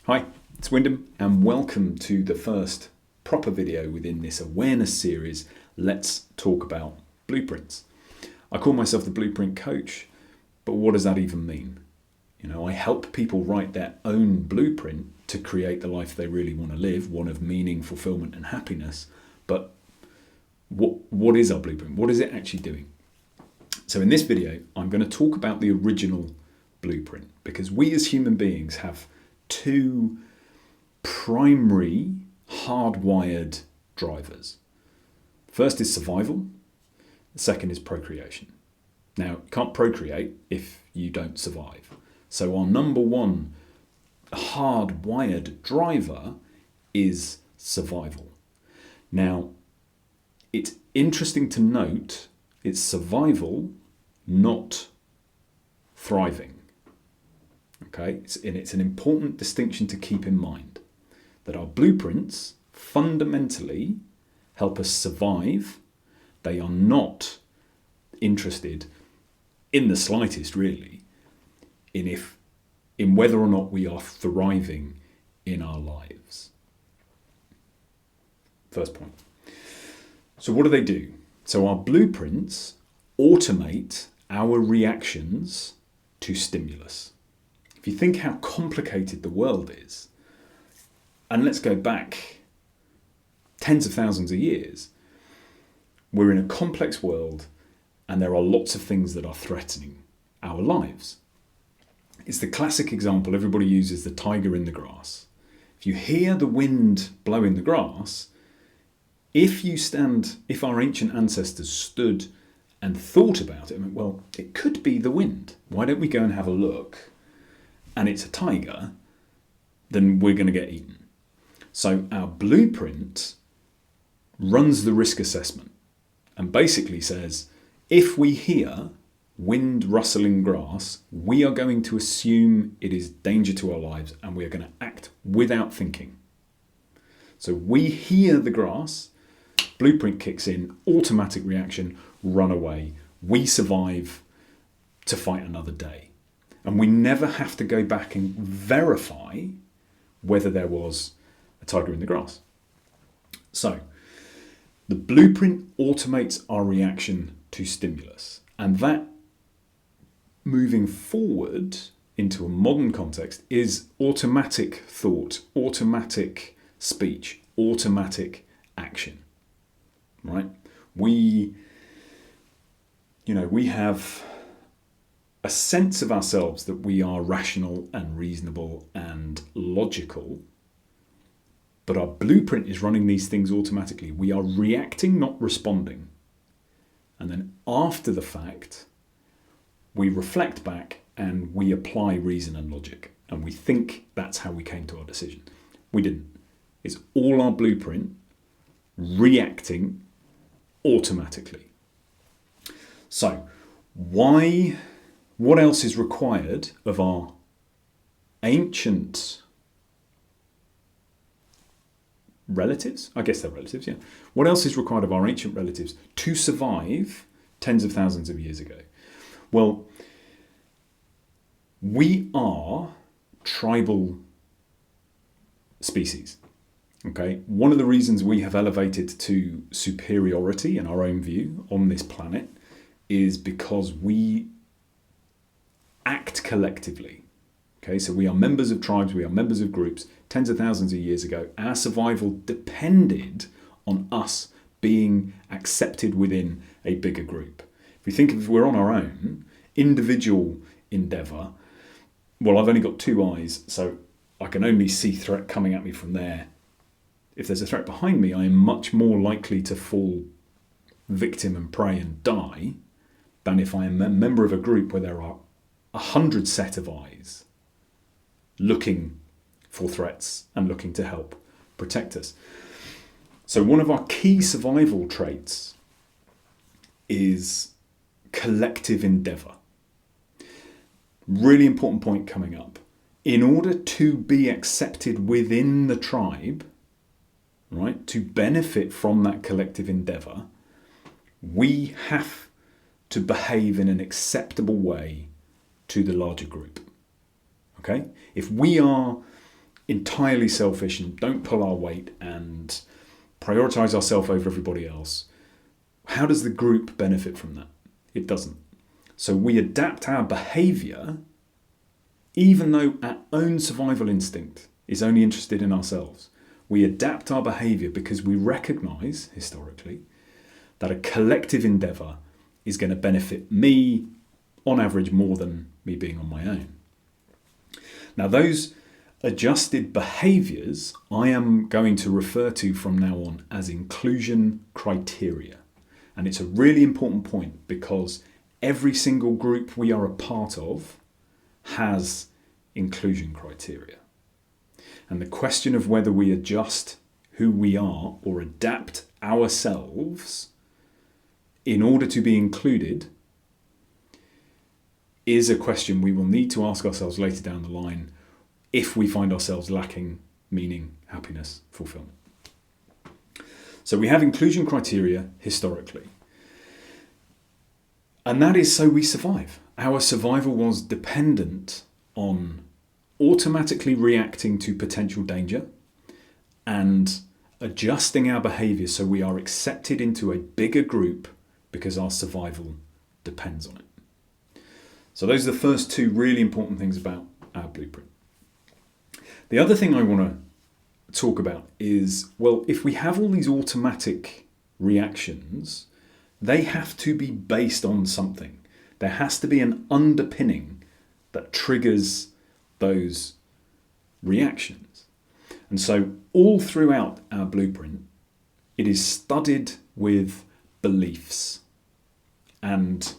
Hi, it's Wyndham and welcome to the first proper video within this awareness series, Let's Talk About Blueprints. I call myself the Blueprint Coach, but what does that even mean? I help people write their own blueprint to create the life they really want to live, one of meaning, fulfillment and happiness. But what is our blueprint? What is it actually doing? So in this video, I'm going to talk about the original blueprint because we as human beings have two primary hardwired drivers. First is survival, the second is procreation. Now, you can't procreate if you don't survive. So our number one hardwired driver is survival. Now, it's interesting to note it's survival, not thriving. Okay, it's an important distinction to keep in mind that our blueprints fundamentally help us survive. They are not interested in the slightest, really, in whether or not we are thriving in our lives. First point. So what do? So our blueprints automate our reactions to stimulus. If you think how complicated the world is, and let's go back tens of thousands of years, we're in a complex world and there are lots of things that are threatening our lives. It's the classic example everybody uses, the tiger in the grass. If you hear the wind blow in the grass, if our ancient ancestors stood and thought about it, well, it could be the wind. Why don't we go and have a look? And it's a tiger, then we're going to get eaten. So our blueprint runs the risk assessment and basically says, if we hear wind rustling grass, we are going to assume it is danger to our lives and we are going to act without thinking. So we hear the grass, blueprint kicks in, automatic reaction, run away. We survive to fight another day. And we never have to go back and verify whether there was a tiger in the grass. So the blueprint automates our reaction to stimulus. And that, moving forward into a modern context, is automatic thought, automatic speech, automatic action. Right? We have a sense of ourselves that we are rational and reasonable and logical, but our blueprint is running these things automatically. We are reacting, not responding. And then after the fact, we reflect back and we apply reason and logic. And we think that's how we came to our decision. We didn't. It's all our blueprint reacting automatically. So, what else is required of our ancient relatives? I guess they're relatives, yeah. What else is required of our ancient relatives to survive tens of thousands of years ago? Well, we are tribal species. Okay, one of the reasons we have elevated to superiority in our own view on this planet is because we act collectively. Okay, so we are members of tribes, we are members of groups. Tens of thousands of years ago, our survival depended on us being accepted within a bigger group. If we think if we're on our own, individual endeavour, well, I've only got two eyes, so I can only see threat coming at me from there. If there's a threat behind me, I am much more likely to fall victim and prey and die than if I am a member of a group where there are 100 set of eyes looking for threats and looking to help protect us. So one of our key survival traits is collective endeavour. Really important point coming up. In order to be accepted within the tribe, right, to benefit from that collective endeavour, we have to behave in an acceptable way to the larger group. Okay? If we are entirely selfish and don't pull our weight and prioritize ourselves over everybody else, how does the group benefit from that? It doesn't. So we adapt our behavior even though our own survival instinct is only interested in ourselves. We adapt our behavior because we recognize, historically, that a collective endeavor is going to benefit me, on average, more than me being on my own. Now, those adjusted behaviors I am going to refer to from now on as inclusion criteria. And it's a really important point because every single group we are a part of has inclusion criteria. And the question of whether we adjust who we are or adapt ourselves in order to be included is a question we will need to ask ourselves later down the line if we find ourselves lacking meaning, happiness, fulfillment. So we have inclusion criteria historically. And that is so we survive. Our survival was dependent on automatically reacting to potential danger and adjusting our behaviour so we are accepted into a bigger group because our survival depends on it. So those are the first two really important things about our blueprint. The other thing I want to talk about is, well, if we have all these automatic reactions, they have to be based on something. There has to be an underpinning that triggers those reactions. And so all throughout our blueprint, it is studied with beliefs and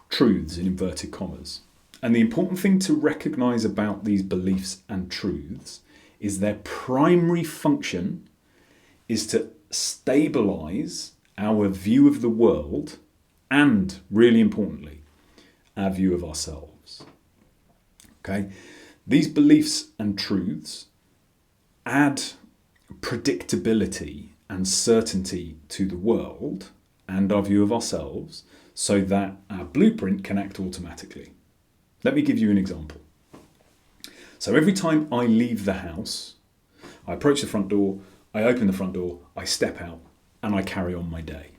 truths in inverted commas. And the important thing to recognize about these beliefs and truths is their primary function is to stabilize our view of the world and, really importantly, our view of ourselves. Okay? These beliefs and truths add predictability and certainty to the world and our view of ourselves so that our blueprint can act automatically. Let me give you an example. So every time I leave the house, I approach the front door, I open the front door, I step out, and I carry on my day.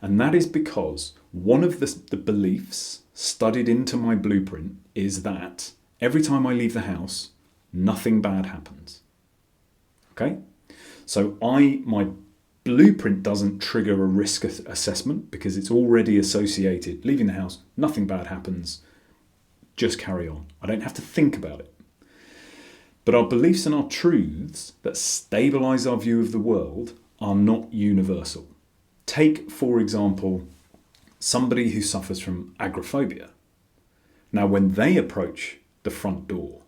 And that is because one of the beliefs studied into my blueprint is that every time I leave the house, nothing bad happens. Okay? So my blueprint doesn't trigger a risk assessment because it's already associated. Leaving the house, nothing bad happens, just carry on. I don't have to think about it. But our beliefs and our truths that stabilize our view of the world are not universal. Take, for example, somebody who suffers from agoraphobia. Now, when they approach the front door,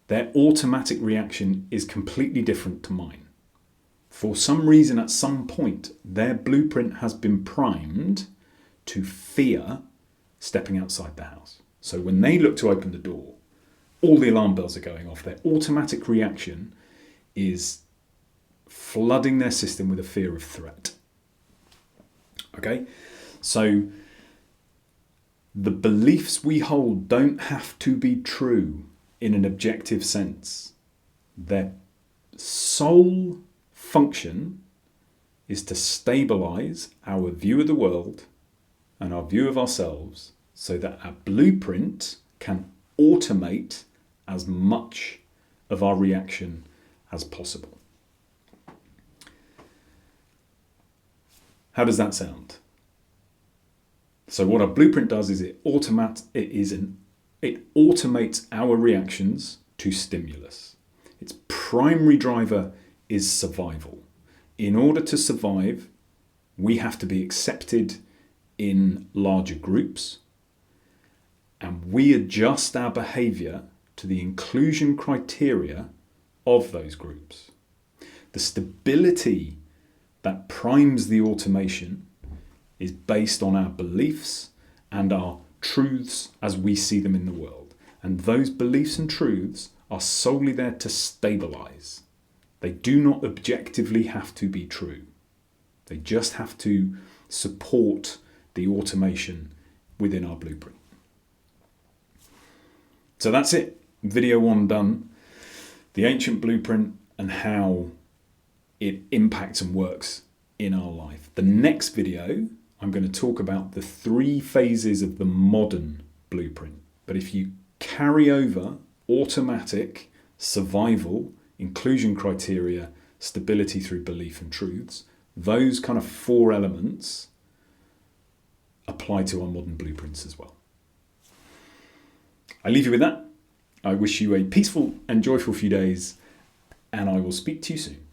their automatic reaction is completely different to mine. For some reason, at some point, their blueprint has been primed to fear stepping outside the house. So when they look to open the door, all the alarm bells are going off. Their automatic reaction is flooding their system with a fear of threat. Okay? So the beliefs we hold don't have to be true in an objective sense. Their sole function is to stabilize our view of the world and our view of ourselves so that our blueprint can automate as much of our reaction as possible. How does that sound? So what our blueprint does is it automates our reactions to stimulus. Its primary driver is survival. In order to survive, we have to be accepted in larger groups, and we adjust our behavior to the inclusion criteria of those groups. The stability that primes the automation is based on our beliefs and our truths as we see them in the world. And those beliefs and truths are solely there to stabilize. They do not objectively have to be true. They just have to support the automation within our blueprint. So that's it. Video 1 done. the ancient blueprint and how it impacts and works in our life. The next video, I'm going to talk about the 3 phases of the modern blueprint. But if you carry over automatic, survival, inclusion criteria, stability through belief and truths, those kind of 4 elements apply to our modern blueprints as well. I leave you with that. I wish you a peaceful and joyful few days, and I will speak to you soon.